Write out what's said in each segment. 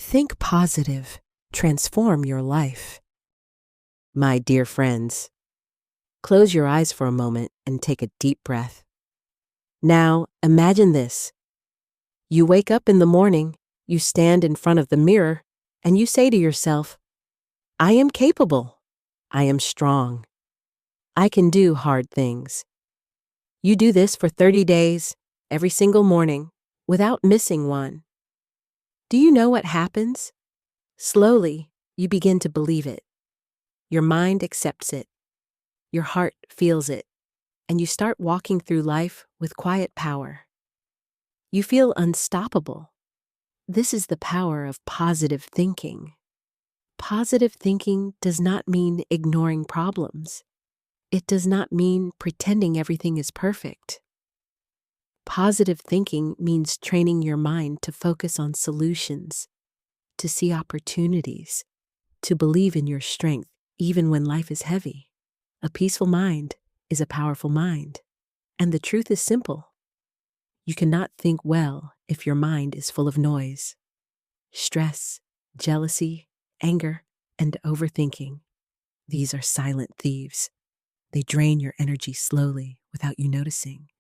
Think positive. Transform your life. My dear friends, close your eyes for a moment and take a deep breath. Now, imagine this. You wake up in the morning, you stand in front of the mirror, and you say to yourself, I am capable. I am strong. I can do hard things. You do this for 30 days, every single morning, without missing one. Do you know what happens? Slowly, you begin to believe it. Your mind accepts it. Your heart feels it. And you start walking through life with quiet power. You feel unstoppable. This is the power of positive thinking. Positive thinking does not mean ignoring problems. It does not mean pretending everything is perfect. Positive thinking means training your mind to focus on solutions, to see opportunities, to believe in your strength even when life is heavy. A peaceful mind is a powerful mind. And the truth is simple. You cannot think well if your mind is full of noise, stress, jealousy, anger, and overthinking. These are silent thieves. They drain your energy slowly without you noticing.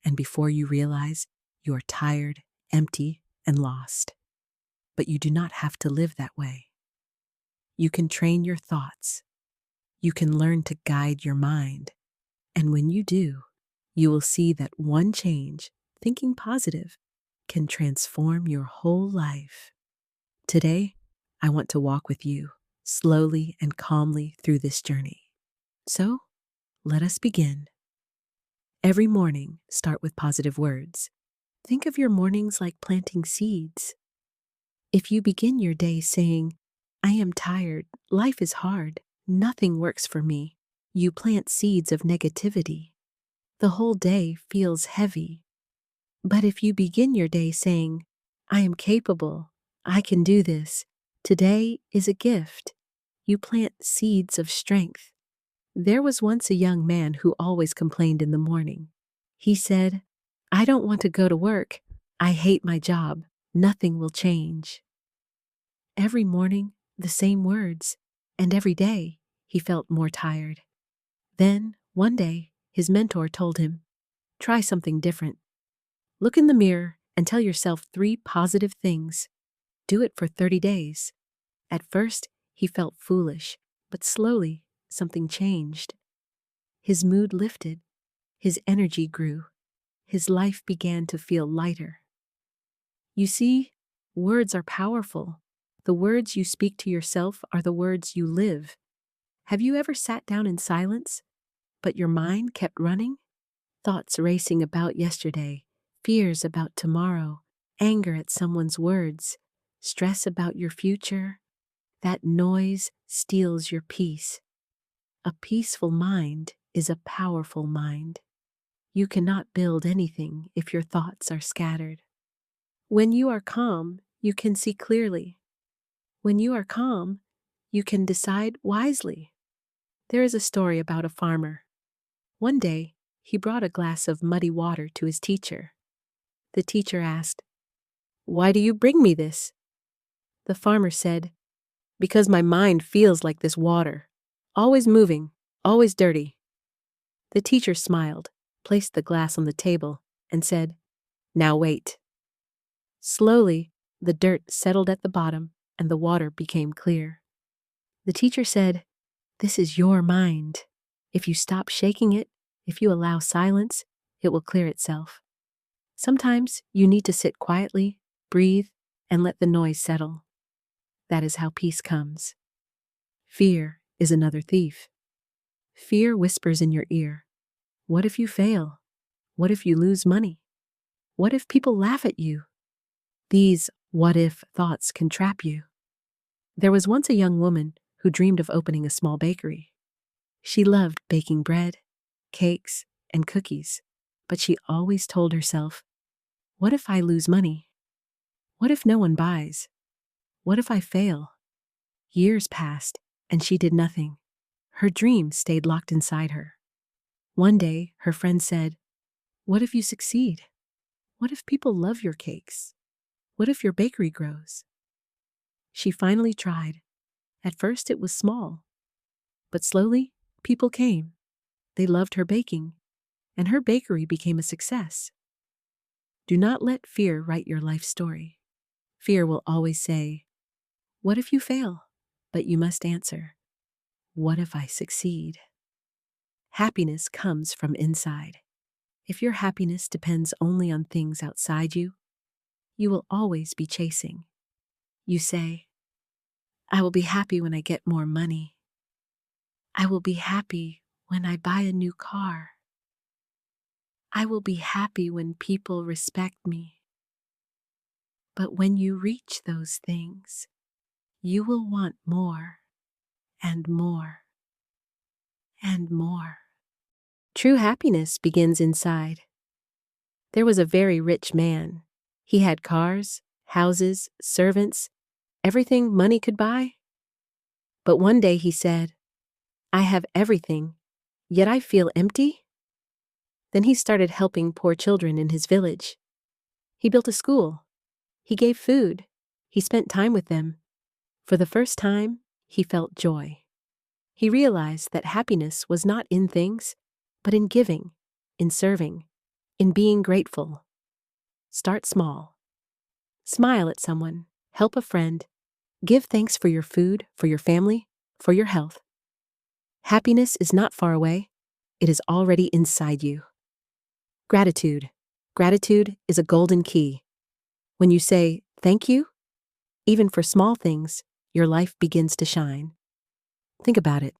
And before you realize, you are tired, empty, and lost. But you do not have to live that way. You can train your thoughts. You can learn to guide your mind. And when you do, you will see that one change, thinking positive, can transform your whole life. Today, I want to walk with you slowly and calmly through this journey. So, let us begin. Every morning, start with positive words. Think of your mornings like planting seeds. If you begin your day saying, I am tired, life is hard, nothing works for me, you plant seeds of negativity. The whole day feels heavy. But if you begin your day saying, I am capable, I can do this, today is a gift, you plant seeds of strength. There was once a young man who always complained in the morning. He said, I don't want to go to work. I hate my job. Nothing will change. Every morning, the same words, and every day, he felt more tired. Then, one day, his mentor told him, try something different. Look in the mirror and tell yourself 3 positive things. Do it for 30 days. At first, he felt foolish, but slowly, something changed. His mood lifted. His energy grew. His life began to feel lighter. You see, words are powerful. The words you speak to yourself are the words you live. Have you ever sat down in silence, but your mind kept running? Thoughts racing about yesterday, fears about tomorrow, anger at someone's words, stress about your future. That noise steals your peace. A peaceful mind is a powerful mind. You cannot build anything if your thoughts are scattered. When you are calm, you can see clearly. When you are calm, you can decide wisely. There is a story about a farmer. One day, he brought a glass of muddy water to his teacher. The teacher asked, Why do you bring me this? The farmer said, Because my mind feels like this water, always moving, always dirty. The teacher smiled, placed the glass on the table, and said, Now wait. Slowly, the dirt settled at the bottom and the water became clear. The teacher said, This is your mind. If you stop shaking it, if you allow silence, it will clear itself. Sometimes you need to sit quietly, breathe, and let the noise settle. That is how peace comes. Fear is another thief. Fear whispers in your ear, What if you fail? What if you lose money? What if people laugh at you? These what-if thoughts can trap you. There was once a young woman who dreamed of opening a small bakery. She loved baking bread, cakes, and cookies, but she always told herself, What if I lose money? What if no one buys? What if I fail? Years passed, and she did nothing. Her dream stayed locked inside her. One day, her friend said, What if you succeed? What if people love your cakes? What if your bakery grows? She finally tried. At first it was small, but slowly people came. They loved her baking, and her bakery became a success. Do not let fear write your life story. Fear will always say, "What if you fail?" But you must answer, "What if I succeed?" Happiness comes from inside. If your happiness depends only on things outside you, you will always be chasing. You say, "I will be happy when I get more money. I will be happy when I buy a new car. I will be happy when people respect me." But when you reach those things, you will want more and more and more. True happiness begins inside. There was a very rich man. He had cars, houses, servants, everything money could buy. But one day he said, "I have everything, yet I feel empty." Then he started helping poor children in his village. He built a school. He gave food. He spent time with them. For the first time, he felt joy. He realized that happiness was not in things, but in giving, in serving, in being grateful. Start small. Smile at someone, help a friend, give thanks for your food, for your family, for your health. Happiness is not far away. It is already inside you. Gratitude. Gratitude is a golden key. When you say thank you, even for small things, your life begins to shine. Think about it.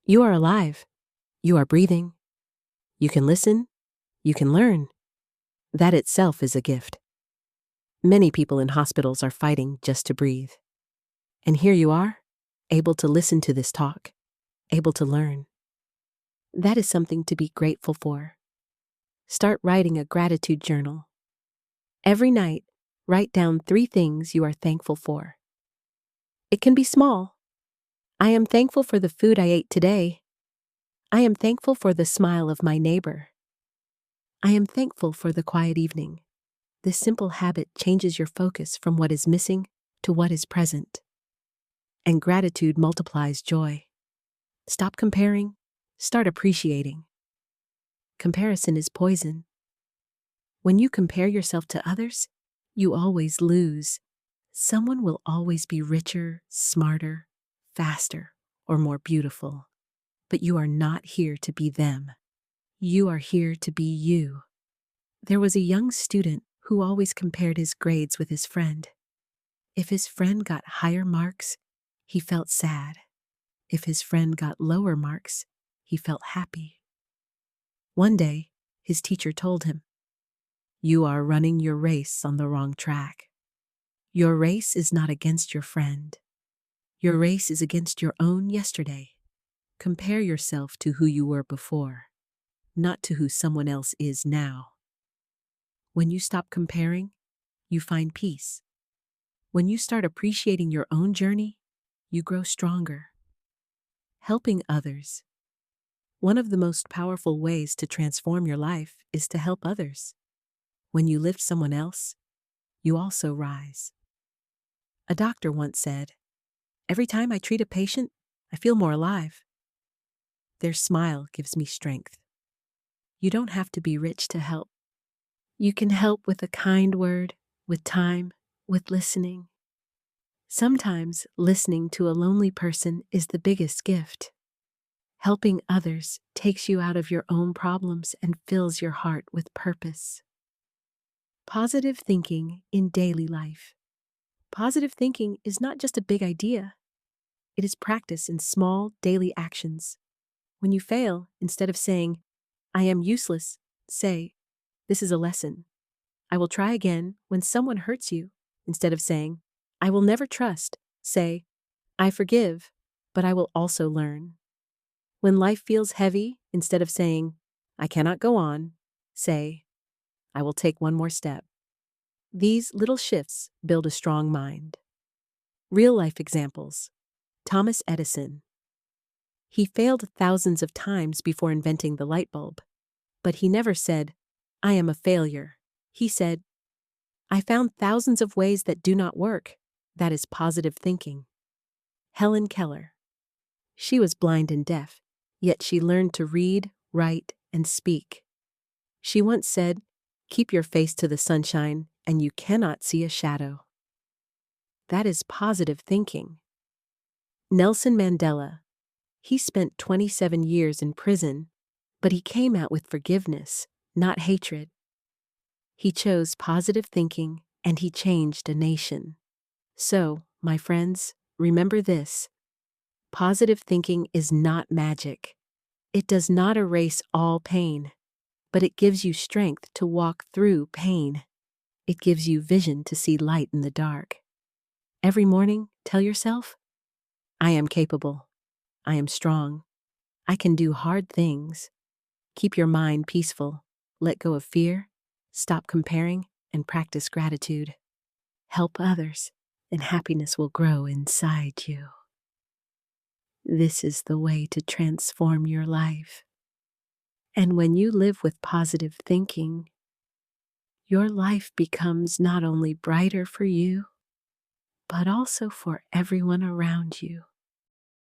You are alive. You are breathing. You can listen. You can learn. That itself is a gift. Many people in hospitals are fighting just to breathe. And here you are, able to listen to this talk, able to learn. That is something to be grateful for. Start writing a gratitude journal. Every night, write down 3 things you are thankful for. It can be small. I am thankful for the food I ate today. I am thankful for the smile of my neighbor. I am thankful for the quiet evening. This simple habit changes your focus from what is missing to what is present. And gratitude multiplies joy. Stop comparing. Start appreciating. Comparison is poison. When you compare yourself to others, you always lose. Someone will always be richer, smarter, faster, or more beautiful. But you are not here to be them. You are here to be you. There was a young student who always compared his grades with his friend. If his friend got higher marks, he felt sad. If his friend got lower marks, he felt happy. One day, his teacher told him, "You are running your race on the wrong track. Your race is not against your friend. Your race is against your own yesterday. Compare yourself to who you were before, not to who someone else is now." When you stop comparing, you find peace. When you start appreciating your own journey, you grow stronger. Helping others. One of the most powerful ways to transform your life is to help others. When you lift someone else, you also rise. A doctor once said, "Every time I treat a patient, I feel more alive. Their smile gives me strength." You don't have to be rich to help. You can help with a kind word, with time, with listening. Sometimes listening to a lonely person is the biggest gift. Helping others takes you out of your own problems and fills your heart with purpose. Positive thinking in daily life. Positive thinking is not just a big idea. It is practice in small daily actions. When you fail, instead of saying, "I am useless," say, "This is a lesson. I will try again." When someone hurts you, instead of saying, "I will never trust," say, "I forgive, but I will also learn." When life feels heavy, instead of saying, "I cannot go on," say, "I will take one more step." These little shifts build a strong mind. Real life examples. Thomas Edison. He failed thousands of times before inventing the light bulb, but he never said, "I am a failure." He said, "I found thousands of ways that do not work. That is positive thinking. Helen Keller. She was blind and deaf, yet she learned to read, write, and speak. She once said, "Keep your face to the sunshine, and you cannot see a shadow." That is positive thinking. Nelson Mandela. He spent 27 years in prison, but he came out with forgiveness, not hatred. He chose positive thinking, and he changed a nation. So, my friends, remember this. Positive thinking is not magic. It does not erase all pain, but it gives you strength to walk through pain. It gives you vision to see light in the dark. Every morning, tell yourself, I am capable. I am strong. I can do hard things. Keep your mind peaceful. Let go of fear. Stop comparing and practice gratitude. Help others, and happiness will grow inside you. This is the way to transform your life. And when you live with positive thinking, your life becomes not only brighter for you, but also for everyone around you.